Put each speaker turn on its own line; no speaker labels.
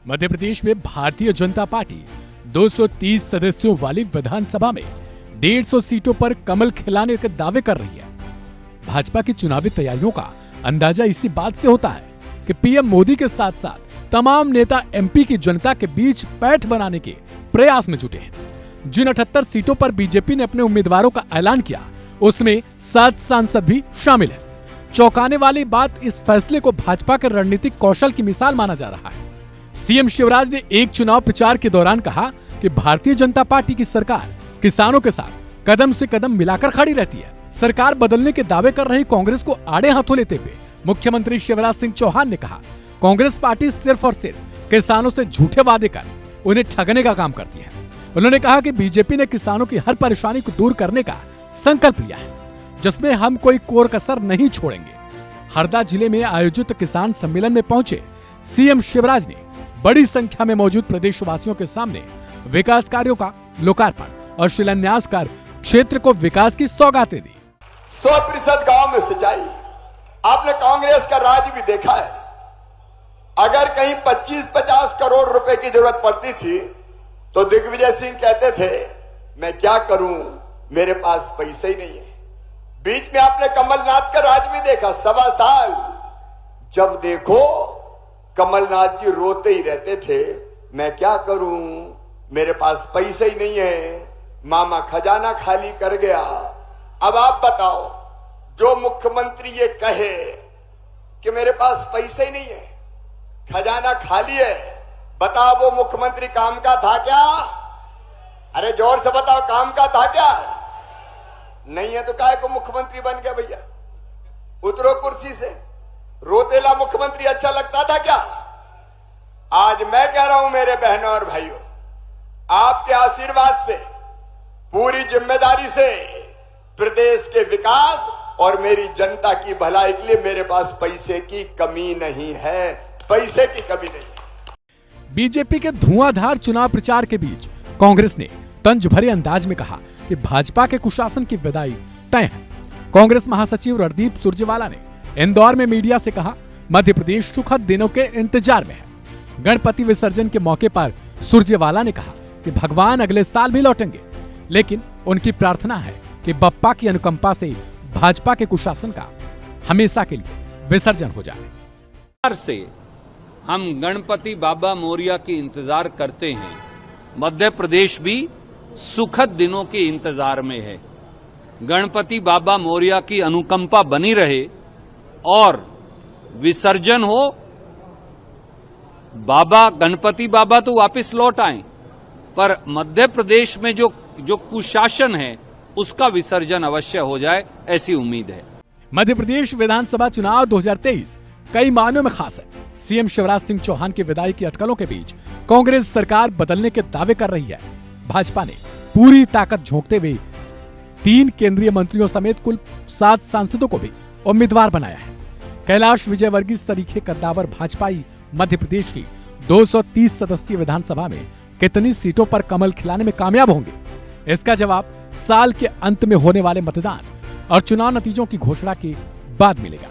मध्य प्रदेश में भारतीय जनता पार्टी 230 सदस्यों वाली विधानसभा में 150 सीटों पर कमल खिलाने के दावे कर रही है। भाजपा की चुनावी तैयारियों का अंदाजा इसी बात से होता है कि पीएम मोदी के साथ साथ तमाम नेता एमपी की जनता के बीच पैठ बनाने के प्रयास में जुटे हैं। जिन 78 सीटों पर बीजेपी ने अपने उम्मीदवारों का ऐलान किया, उसमें 7 सांसद भी शामिल हैं। चौंकाने वाली बात इस फैसले को भाजपा के रणनीतिक कौशल की मिसाल माना जा रहा है। सीएम शिवराज ने एक चुनाव प्रचार के दौरान कहा कि भारतीय जनता पार्टी की सरकार किसानों के साथ कदम से कदम मिलाकर खड़ी रहती है। सरकार बदलने के दावे कर रही कांग्रेस को आड़े हाथों लेते हुए मुख्यमंत्री शिवराज सिंह चौहान ने कहा, कांग्रेस पार्टी सिर्फ और सिर्फ किसानों से झूठे वादे कर उन्हें ठगने का काम करती है। उन्होंने कहा कि बीजेपी ने किसानों की हर परेशानी को दूर करने का संकल्प लिया है, जिसमें हम कोई कोर कसर नहीं छोड़ेंगे। हरदा जिले में आयोजित किसान सम्मेलन में पहुंचे सीएम शिवराज ने बड़ी संख्या में मौजूद प्रदेशवासियों के सामने विकास कार्यों का लोकार्पण और शिलान्यास कर क्षेत्र को विकास की सौगातें दी।
100% गांव में सिंचाई। आपने कांग्रेस का राज भी देखा है। अगर कहीं 25-50 करोड़ रुपए की जरूरत पड़ती थी तो दिग्विजय सिंह कहते थे, मैं क्या करूं, मेरे पास पैसे ही नहीं है। बीच में आपने कमलनाथ का राज भी देखा, 1.25 साल। जब देखो कमलनाथ जी रोते ही रहते थे, मैं क्या करूं, मेरे पास पैसे ही नहीं है, मामा खजाना खाली कर गया। अब आप बताओ, जो मुख्यमंत्री ये कहे कि मेरे पास पैसे ही नहीं है, खजाना खाली है, बताओ वो मुख्यमंत्री काम का था क्या? अरे जोर से बताओ, काम का था क्या? नहीं है तो काहे को मुख्यमंत्री बन गया भैया? उतरो कुर्सी से। रोतेला मुख्यमंत्री अच्छा लगता था क्या? आज मैं कह रहा हूं मेरे बहनों और भाइयों, आपके आशीर्वाद से, पूरी जिम्मेदारी से प्रदेश के विकास और मेरी जनता की भलाई के लिए मेरे पास पैसे की कमी नहीं है, पैसे की कमी नहीं है।
बीजेपी के धुआंधार चुनाव प्रचार के बीच कांग्रेस ने तंज भरे अंदाज में कहा कि भाजपा के कुशासन की विदाई तय है। कांग्रेस महासचिव रणदीप सुरजेवाला ने इंदौर में मीडिया से कहा, मध्य प्रदेश सुखद दिनों के इंतजार में है। गणपति विसर्जन के मौके पर सुरजेवाला ने कहा कि भगवान अगले साल भी लौटेंगे, लेकिन उनकी प्रार्थना है कि बप्पा की अनुकंपा से भाजपा के कुशासन का हमेशा के लिए विसर्जन हो जाए।
से हम गणपति बाबा मोरिया की इंतजार करते हैं। मध्य प्रदेश भी सुखद दिनों के इंतजार में है। गणपति बाबा मोरिया की अनुकंपा बनी रहे और विसर्जन हो, बाबा गणपति बाबा तो वापस लौट आए, पर मध्य प्रदेश में जो कुशासन है उसका विसर्जन अवश्य हो जाए, ऐसी उम्मीद है।
मध्य प्रदेश विधानसभा चुनाव 2023 कई मायनों में खास है। सीएम शिवराज सिंह चौहान की विदाई की अटकलों के बीच कांग्रेस सरकार बदलने के दावे कर रही है। भाजपा ने पूरी ताकत झोंकते हुए 3 केंद्रीय मंत्रियों समेत कुल 7 सांसदों को भी उम्मीदवार बनाया है। कैलाश विजयवर्गीय सरीखे कद्दावर भाजपाई मध्य प्रदेश की 230 सदस्यीय विधानसभा में कितनी सीटों पर कमल खिलाने में कामयाब होंगे, इसका जवाब साल के अंत में होने वाले मतदान और चुनाव नतीजों की घोषणा के बाद मिलेगा।